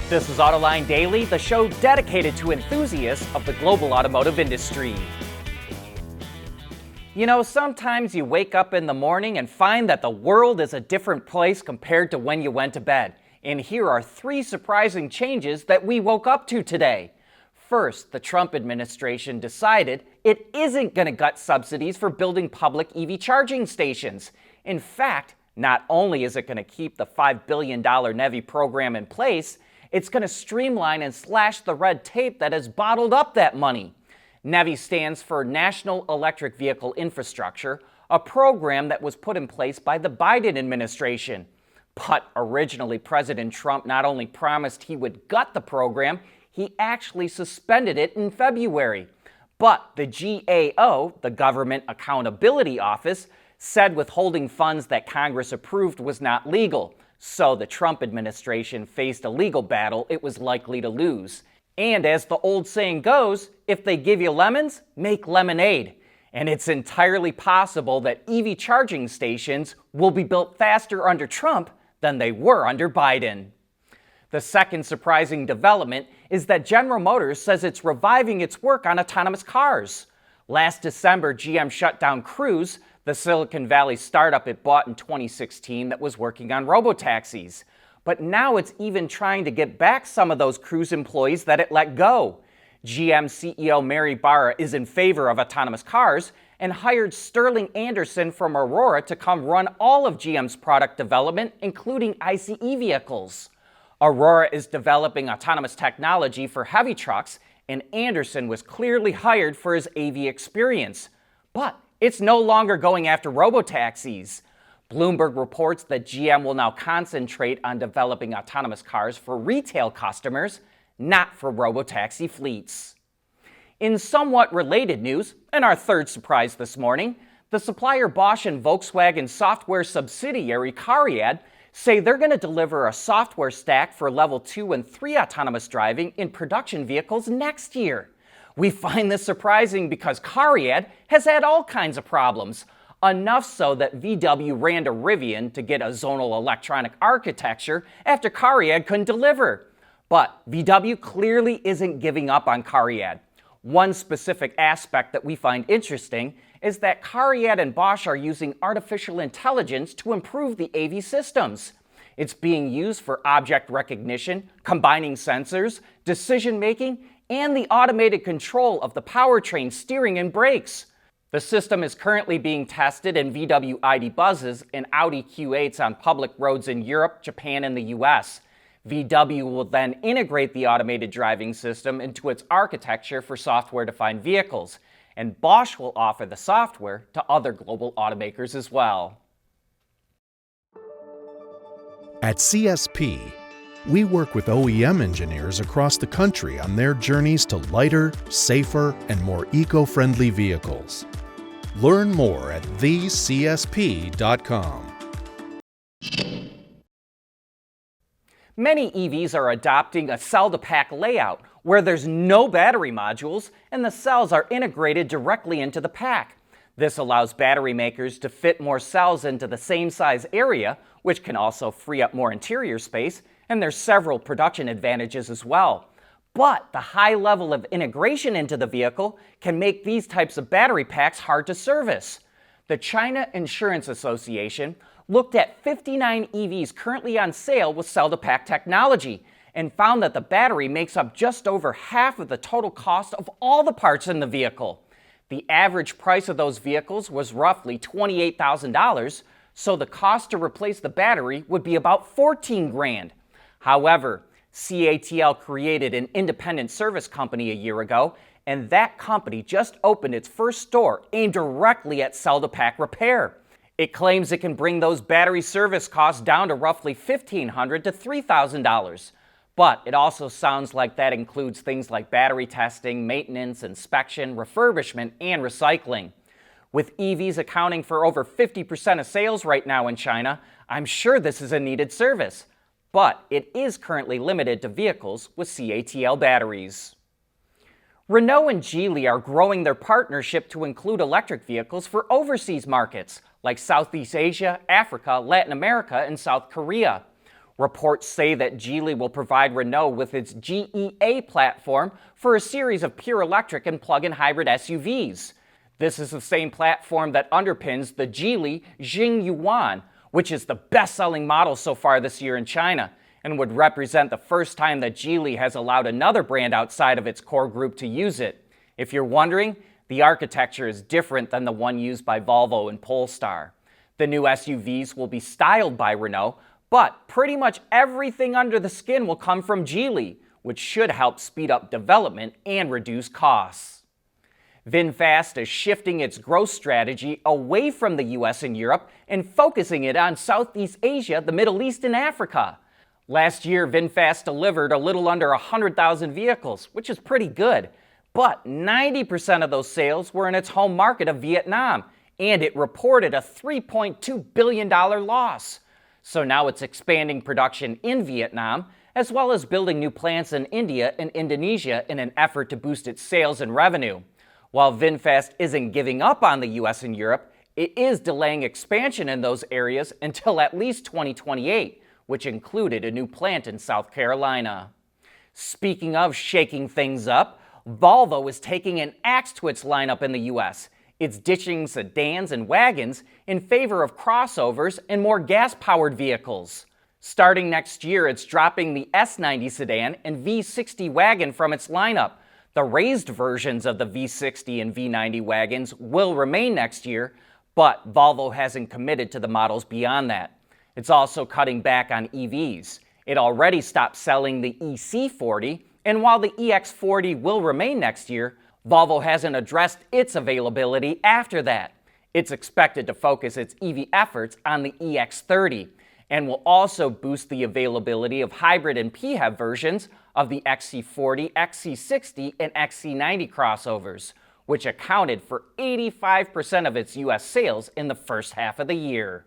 This is Autoline Daily, the show dedicated to enthusiasts of the global automotive industry. You know, sometimes you wake up in the morning and find that the world is a different place compared to when you went to bed. And here are 3 surprising changes that we woke up to today. First, the Trump administration decided it isn't going to gut subsidies for building public EV charging stations. In fact, not only is it going to keep the $5 billion NEVI program in place, it's going to streamline and slash the red tape that has bottled up that money. NEVI stands for National Electric Vehicle Infrastructure, a program that was put in place by the Biden administration. But originally, President Trump not only promised he would gut the program, he actually suspended it in February. But the GAO, the Government Accountability Office, said withholding funds that Congress approved was not legal. So the Trump administration faced a legal battle it was likely to lose. And as the old saying goes, if they give you lemons, make lemonade. And it's entirely possible that EV charging stations will be built faster under Trump than they were under Biden. The second surprising development is that General Motors says it's reviving its work on autonomous cars. Last December, GM shut down Cruise, the Silicon Valley startup it bought in 2016 that was working on robotaxis. But now it's even trying to get back some of those Cruise employees that it let go. GM CEO Mary Barra is in favor of autonomous cars and hired Sterling Anderson from Aurora to come run all of GM's product development, including ICE vehicles. Aurora is developing autonomous technology for heavy trucks, and Anderson was clearly hired for his AV experience. But it's no longer going after robotaxis. Bloomberg reports that GM will now concentrate on developing autonomous cars for retail customers, not for robotaxi fleets. In somewhat related news, and our third surprise this morning, the supplier Bosch and Volkswagen software subsidiary CARIAD say they're going to deliver a software stack for level 2 and 3 autonomous driving in production vehicles next year. We find this surprising because CARIAD has had all kinds of problems, enough so that VW ran to Rivian to get a zonal electronic architecture after CARIAD couldn't deliver. But VW clearly isn't giving up on CARIAD. One specific aspect that we find interesting is that CARIAD and Bosch are using artificial intelligence to improve the AV systems. It's being used for object recognition, combining sensors, decision-making, and the automated control of the powertrain steering and brakes. The system is currently being tested in VW ID buses and Audi Q8s on public roads in Europe, Japan, and the US. VW will then integrate the automated driving system into its architecture for software-defined vehicles, and Bosch will offer the software to other global automakers as well. At CSP, we work with OEM engineers across the country on their journeys to lighter, safer, and more eco-friendly vehicles. Learn more at thecsp.com. Many EVs are adopting a cell-to-pack layout where there's no battery modules and the cells are integrated directly into the pack. This allows battery makers to fit more cells into the same size area, which can also free up more interior space, and there's several production advantages as well. But the high level of integration into the vehicle can make these types of battery packs hard to service. The China Insurance Association looked at 59 EVs currently on sale with cell-to-pack technology and found that the battery makes up just over half of the total cost of all the parts in the vehicle. The average price of those vehicles was roughly $28,000, so the cost to replace the battery would be about $14,000. However, CATL created an independent service company a year ago, and that company just opened its first store aimed directly at cell-to-pack repair. It claims it can bring those battery service costs down to roughly $1,500 to $3,000. But it also sounds like that includes things like battery testing, maintenance, inspection, refurbishment, and recycling. With EVs accounting for over 50% of sales right now in China, I'm sure this is a needed service. But it is currently limited to vehicles with CATL batteries. Renault and Geely are growing their partnership to include electric vehicles for overseas markets like Southeast Asia, Africa, Latin America, and South Korea. Reports say that Geely will provide Renault with its GEA platform for a series of pure electric and plug-in hybrid SUVs. This is the same platform that underpins the Geely Jingyuan, which is the best-selling model so far this year in China, and would represent the first time that Geely has allowed another brand outside of its core group to use it. If you're wondering, the architecture is different than the one used by Volvo and Polestar. The new SUVs will be styled by Renault, but pretty much everything under the skin will come from Geely, which should help speed up development and reduce costs. VinFast is shifting its growth strategy away from the US and Europe and focusing it on Southeast Asia, the Middle East, and Africa. Last year, VinFast delivered a little under 100,000 vehicles, which is pretty good. But 90% of those sales were in its home market of Vietnam, and it reported a $3.2 billion loss. So now it's expanding production in Vietnam, as well as building new plants in India and Indonesia in an effort to boost its sales and revenue. While VinFast isn't giving up on the US and Europe, it is delaying expansion in those areas until at least 2028, which included a new plant in South Carolina. Speaking of shaking things up, Volvo is taking an axe to its lineup in the US. It's ditching sedans and wagons in favor of crossovers and more gas-powered vehicles. Starting next year, it's dropping the S90 sedan and V60 wagon from its lineup. The raised versions of the V60 and V90 wagons will remain next year, but Volvo hasn't committed to the models beyond that. It's also cutting back on EVs. It already stopped selling the EC40, and while the EX40 will remain next year, Volvo hasn't addressed its availability after that. It's expected to focus its EV efforts on the EX30 and will also boost the availability of hybrid and PHEV versions of the XC40, XC60, and XC90 crossovers, which accounted for 85% of its U.S. sales in the first half of the year.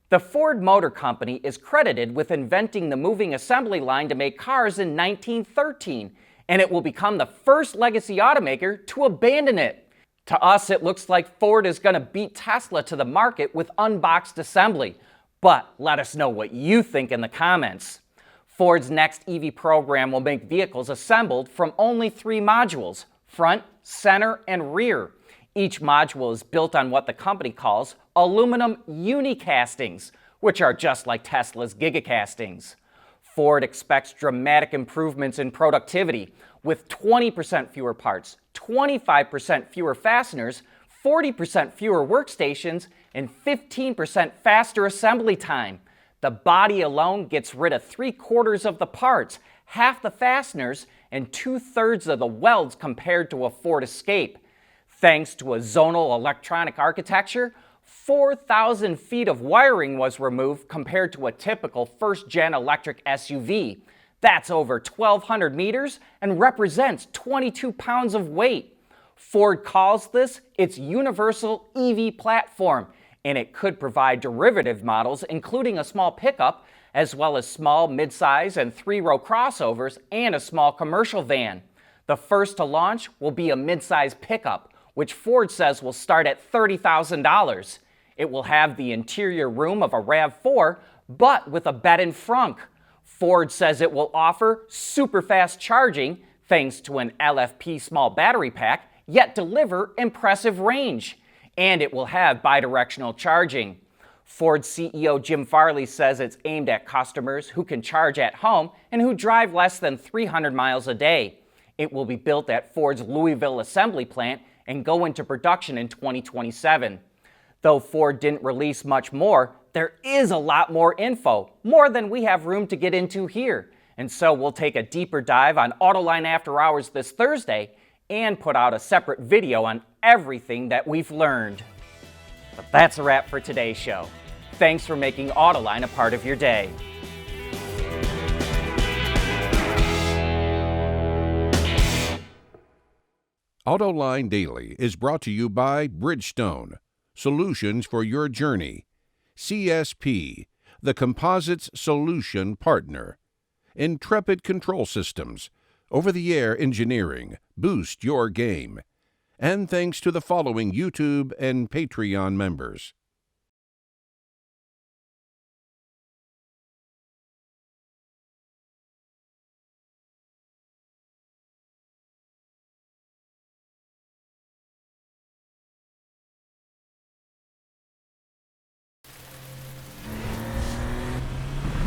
The Ford Motor Company is credited with inventing the moving assembly line to make cars in 1913, and it will become the first legacy automaker to abandon it. To us, it looks like Ford is going to beat Tesla to the market with unboxed assembly, but let us know what you think in the comments. Ford's next EV program will make vehicles assembled from only 3 modules: front, center, and rear. Each module is built on what the company calls aluminum unicastings, which are just like Tesla's gigacastings. Ford expects dramatic improvements in productivity, with 20% fewer parts, 25% fewer fasteners, 40% fewer workstations, and 15% faster assembly time. The body alone gets rid of 3/4 of the parts, half the fasteners, and 2/3 of the welds compared to a Ford Escape. Thanks to a zonal electronic architecture, 4,000 feet of wiring was removed compared to a typical first-gen electric SUV. That's over 1,200 meters and represents 22 pounds of weight. Ford calls this its universal EV platform, and it could provide derivative models including a small pickup, as well as small, midsize, and 3-row crossovers and a small commercial van. The first to launch will be a midsize pickup, which Ford says will start at $30,000. It will have the interior room of a RAV4, but with a bed-in frunk. Ford says it will offer super fast charging thanks to an LFP small battery pack, yet deliver impressive range. And it will have bidirectional charging. Ford CEO Jim Farley says it's aimed at customers who can charge at home and who drive less than 300 miles a day. It will be built at Ford's Louisville assembly plant and go into production in 2027. Though Ford didn't release much more, there is a lot more info, more than we have room to get into here. And so we'll take a deeper dive on Autoline After Hours this Thursday and put out a separate video on everything that we've learned. But that's a wrap for today's show. Thanks for making Autoline a part of your day. Autoline Daily is brought to you by Bridgestone, solutions for your journey. CSP, the composites solution partner. Intrepid Control Systems, over-the-air engineering, boost your game. And thanks to the following YouTube and Patreon members.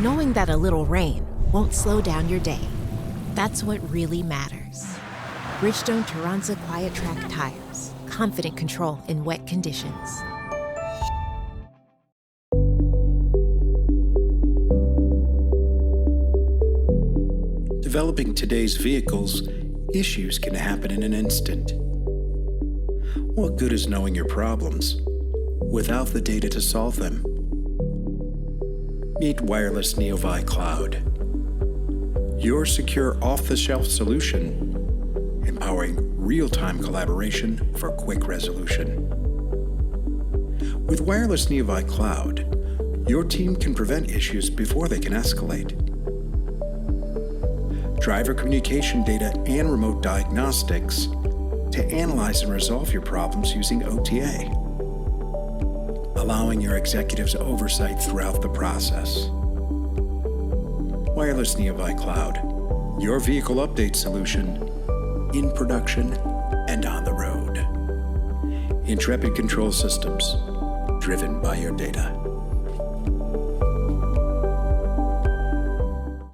knowing that a little rain won't slow down your day. That's what really matters. Bridgestone Turanza Quiet Track tires. Confident control in wet conditions. Developing today's vehicles, issues can happen in an instant. What good is knowing your problems without the data to solve them? Meet Wireless Neovi Cloud, your secure off-the-shelf solution, empowering real-time collaboration for quick resolution. With Wireless Neovi Cloud, your team can prevent issues before they can escalate. Driver communication data and remote diagnostics to analyze and resolve your problems using OTA, allowing your executives oversight throughout the process. Wireless Neovi Cloud, your vehicle update solution in production and on the road. Intrepid Control Systems, driven by your data.